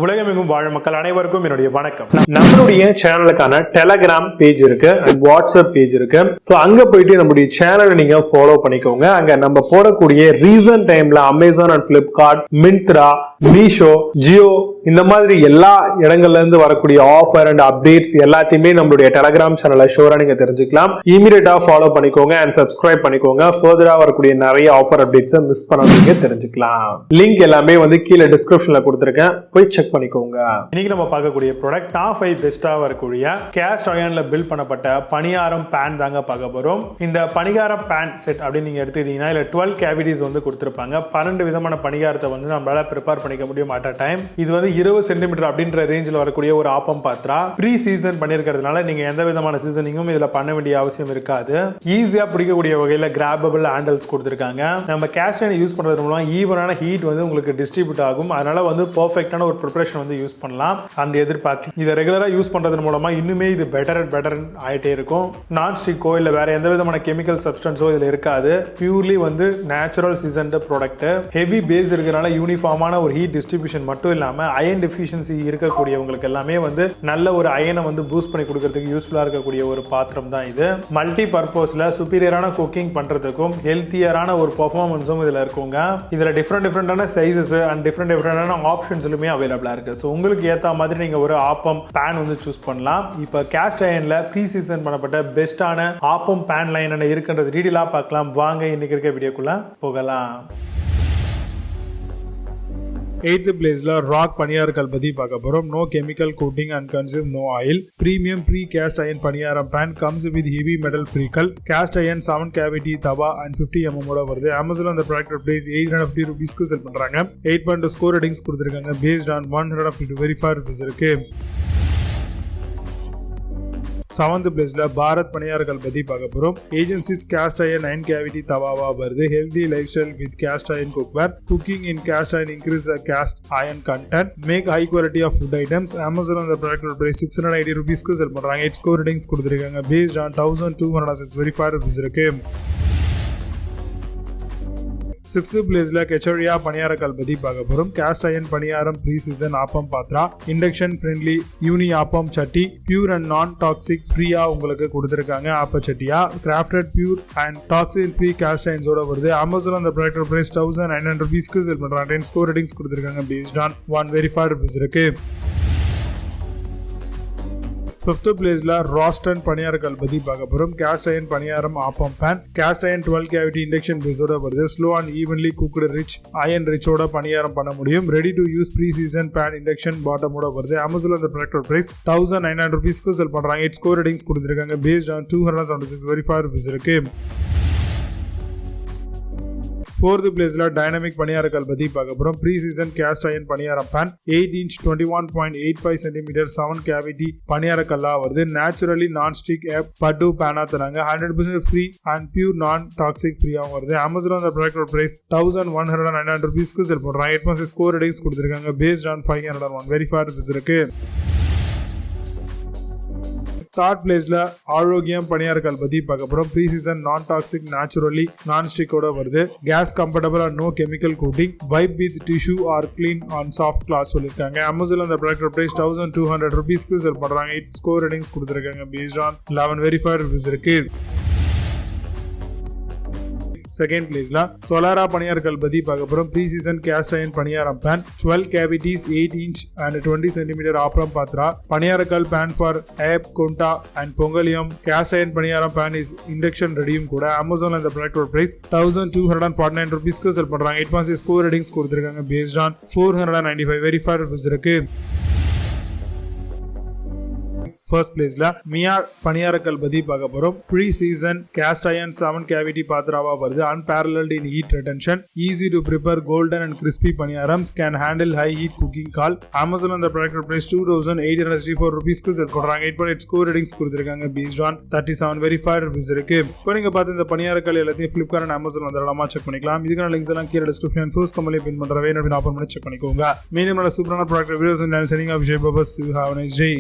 உலகமெங்கும் வாழும் மக்கள் அனைவருக்கும் என்னுடைய வணக்கம். நம்மளுடைய சேனலுக்கான டெலகிராம் பேஜ் இருக்கு அண்ட் வாட்ஸ்அப் பேஜ் இருக்கு. சோ அங்க போயிட்டு நம்மளுடைய சேனலை நீங்க ஃபாலோ பண்ணிக்கோங்க. அங்க நம்ம போடக்கூடிய ரீசன்ட் டைம்ல Amazon and Flipkart, Myntra, Meesho, Jio இந்த மாதிரி எல்லா இடங்கள்ல இருந்து வரக்கூடிய ஆஃபர் அண்ட் அப்டேட்ஸ் எல்லாத்தையுமே நம்மளுடைய டெலகிராம் சேனல்ல ஷோரா நீங்க தெரிஞ்சுக்கலாம். இமீடியட்டா ஃபாலோ பண்ணிக்கோங்க அண்ட் சப்ஸ்கிரைப் பண்ணிக்கோங்க. ஃபர்தரா வரக்கூடிய நிறைய ஆஃபர் அப்டேட்ஸ் மிஸ் பண்ணாதீங்க, தெரிஞ்சுக்கலாம். லிங்க் எல்லாமே கீழே டிஸ்கிரிப்ஷன்ல கொடுத்திருக்கேன், போய் செக் பண்ணிக்கோங்க. இன்னைக்கு நம்ம பார்க்கக்கூடிய ப்ராடக்ட் டாப் 5 பெஸ்டா வரக்கூடிய கேஸ்ட் அயர்ன்ல பில்ட் பண்ணப்பட்ட பணியாரம் பேன் தாங்க பார்க்க போறோம். இந்த பணியாரம் பேன் செட் அப்படின்னு நீங்க எடுத்துக்கிட்டீங்கன்னா இல்ல 12 கேவிட்டிஸ் கொடுத்திருப்பாங்க. 12 விதமான பணியாரத்தை நம்மளால ப்ரிப்பேர் பண்ணிக்க முடியும் அட் அ டைம். இது 20 சென்டிமீட்டர் அப்படின்ற ரேஞ்சில் வரக்கூடிய ஒரு ஆப்பம் பாத்ரா. ப்ரீ சீசன் பண்ணிருக்கிறதுனால நீங்க எந்த விதமான சீசனிங்கும் இதுல பண்ண வேண்டிய அவசியம் இருக்காது. ஈஸியா பிடிக்கக்கூடிய வகையில கிராபபிள் ஹேண்டில்ஸ் கொடுத்திருக்காங்க. நம்ம கேஸ்ட் அயர்ன் யூஸ் பண்றது மூலம் ஈவனான ஹீட் உங்களுக்கு டிஸ்ட்ரிபியூட் ஆகும். அதனால பெர்ஃபெக்ட்டான ஒரு ப்ரிப்பரேஷன் யூஸ் பண்ணலாம். அந்த எதிர்பார்க்கலாம். இதை ரெகுலரா யூஸ் பண்றது மூலமா இன்னுமே இது பெட்டர் அண்ட் பெட்டர் ஆயிட்டே இருக்கும். நான் ஸ்டிக்கோ இல்ல வேற எந்த விதமான கெமிக்கல் சப்ஸ்டன்ஸோ இதுல இருக்காது. Purely natural seasoned product. Heavy base இருக்கிறனால யூனிஃபார்மான ஒரு ஹீட் டிஸ்ட்ரிபியூஷன் மட்டும் இல்லாம அயன் டெஃபிஷியன்சி இருக்கக்கூடியவங்களுக்கு எல்லாமே நல்ல ஒரு அயனை பூஸ்ட் பண்ணி கொடுக்கறதுக்கு யூஸ்ஃபுல்லா இருக்கக்கூடிய ஒரு பாத்திரம் தான் இது. மல்டி பர்பஸ்ல சுப்பீரியரான குக்கிங் பண்றதுக்கும் ஹெல்த்தியரான ஒரு பெர்ஃபார்மன்ஸும் இதுல இருக்குங்க. இதுல டிஃப்ரெண்டான சைஸஸ் அண்ட் டிஃப்ரெண்டான ஆப்ஷன்ஸ்லுமே அவைலபிளா இருக்கு. ஸோ உங்களுக்கு ஏற்ற மாதிரி நீங்க ஒரு ஆப்பம் பேன் சூஸ் பண்ணலாம். இப்போ கேஸ்ட் அயர்ன்ல ப்ரீ சீசன் பண்ணப்பட்ட பெஸ்டான ஆப்பம் பேன் லைன் என்ன இருக்குன்றது டீடைலா பார்க்கலாம். வாங்க இன்னைக்கு இருக்க வீடியோக்குள்ள போகலாம். 8th பிளேஸ்ல ராக் பனியாரக்கல் பத்தி பார்க்க போறோம். No chemical coating and consume no oil. Premium pre cast iron paniyaram pan comes with heavy metal freckle. Cast iron 7 cavity tawa and 50 mm வருது. அமேசான் அந்த ப்ராடக்ட் பிரைஸ் 850 ரூபீஸ்க்கு செல் பண்றாங்க. 8.2 ஸ்கோர் ரேட்டிங்ஸ் கொடுத்திருக்காங்க. பேஸ்ட் ஆன் 150 வெரிஃபைட் ரிவ்யூஸ் இருக்கு. 7th பிளேஸ்ல பாரத் பனியாரக்கல் பத்தி பார்க்க போறோம். ஏஜென்சிஸ் கேஸ்ட் அயர்ன் 9 கேவிட்டி தவாவா வருது. Healthy lifestyle with cast iron cookware. Cooking in cast iron increase the cast iron content. Make high quality of food items. Amazon அந்த product price 680 ரூபீஸ்க்கு செல் பண்றாங்க. 8 ஸ்கோர் ரேட்டிங்ஸ் கொடுத்திருக்காங்க. Based on 1206 verified reviews இருக்கு. 6th பிளேஸ்ல கிச்சரியா பனியாரக்கல் பத்தி பார்க்க போறோம். Cast iron paniyaram pre season appam patra. Induction friendly uni appam சட்டி. பியூர் அண்ட் நான் டாக்ஸிக் ஃப்ரீயா உங்களுக்கு கொடுத்திருக்காங்க. ஆப்ப சட்டியா crafted pure and toxic free cast அயர்ன்ஸோட வருது. அமேசான் அந்த ப்ராடக்ட் பிரைஸ் 1900 ரூபீஸ்க்கு செல் பண்றாங்க. 10 ஸ்கோர் ரேட்டிங்ஸ் கொடுத்திருக்காங்க. பேஸ்ட் ஆன் 1 வெரிஃபைட் ரிவ்யூஸ் இருக்கு. 5th பிளேஸ்ல ரோஸ்டன் பனியாரக்கல் பத்தி பார்க்க போறோம். Cast iron paniyaram appam pan. Cast iron 12 cavity induction பேஸோட வருது. Slow and evenly cooked rich iron ரிச்சோட பனியாரம் பண்ண முடியும். Ready to use pre season pan induction பாட்டமோட வருது. அமேசான் அந்த ப்ராடக்ட் பிரைஸ் 1900 ரூபீஸ்க்கு செல் பண்றாங்க. 8 ஸ்கோர் ரேட்டிங்ஸ் கொடுத்திருக்காங்க. பேஸ்ட் ஆன் 276 வெரிஃபைட் ரிவ்யூஸ் இருக்கு. 4th பிளேஸ்ல டைனமிக் பனியாரக்கல் பத்தி பார்க்க போறோம். Pre season cast iron paniyaram pan 8 inch 21.85 cm 7 cavity பனியாரக்கல்லா வருது. நேச்சுரலி நான் ஸ்டிக் பட்டு பேனா தராங்க. 100% ஃப்ரீ அண்ட் பியூர் நான் டாக்ஸிக் ஃப்ரீயாவும் வருது. அமேசான் அந்த ப்ராடக்ட் பிரைஸ் 1190 ரூபீஸ்க்கு செல் பண்றாங்க. 8.6 ஸ்கோர் ரேட்டிங்ஸ் கொடுத்திருக்காங்க. பேஸ்ட் ஆன் 501 வெரிஃபைட் ரிவ்யூஸ் இருக்கு. 3rd பிளேஸ்ல ஆரோக்கியம் பனியாரக்கல் பத்தி பார்க்க போறோம். Pre season non toxic naturally non ஸ்டிக்கோட வருது. Gas comfortable and no chemical coating. Wipe with tissue or clean on soft cloth சொல்லிருக்காங்க. அமேசான் அந்த ப்ராடக்ட் பிரைஸ் 1200 ரூபீஸ்க்கு செல் பண்றாங்க. 8 ஸ்கோர் ரேட்டிங்ஸ் கொடுத்திருக்காங்க. பேஸ்ட் ஆன் 11 வெரிஃபைட் ரிவ்யூஸ் இருக்கு. 2nd பிளேஸ்ல Solara பனியாரக்கல் பத்தி பார்க்க போறோம். Pre season cast iron paniyaram pan 12 cavities 8 inch and 20 cm appam patra. பனியாரக்கல் பேன் ஃபார் ஏப் கொண்டா அண்ட் பொங்கலியம். Cast iron paniyaram pan is induction ரெடியும் கூட. அமேசான் அந்த ப்ராடக்ட் பிரைஸ் 1249 ரூபீஸ்க்கு செல் பண்றாங்க. 8.6 ஸ்கோர் ரேட்டிங்ஸ் கொடுத்திருக்காங்க. பேஸ்ட் ஆன் 495 வெரிஃபைட் ரிவ்யூஸ் இருக்கு. 1st பிளேஸ்ல மியார் பனியாரக்கல் பத்தி பார்க்க போறோம். Pre season cast iron 7 cavity பாத்ராவா வருது. Unparalleled in heat retention. Easy to prepare golden and crispy பனியாரம்ஸ். Can handle high heat cooking கால். அமேசான் அந்த ப்ராடக்ட் பிரைஸ் 2864 ரூபீஸ்க்கு செல் பண்றாங்க. 8.8 ஸ்கோர் ரேட்டிங்ஸ் கொடுத்திருக்காங்க. பேஸ்ட் ஆன் 37 வெரிஃபைட் ரிவ்யூஸ் இருக்கு. இப்போ நீங்க பார்த்து இந்த பனியாரக்கல் எல்லாத்தையும் பிளிப்கார்ட் அண்ட் அமேசான் தாராளமா செக் பண்ணிக்கலாம். இதுக்கான லிங்க்ஸ் எல்லாம் கீழே டிஸ்கிரிப்ஷன் ஃபர்ஸ்ட் கமெண்ட்ல பின் பண்றவே அப்படின்னு ஓபன் பண்ணி செக் பண்ணிக்கோங்க. மீண்டும் நல்ல சூப்பரான ப்ராடக்ட் வீடியோஸ் அண்ட் சென்டிங் ஆஃப் ஜே பபஸ். Have a nice day.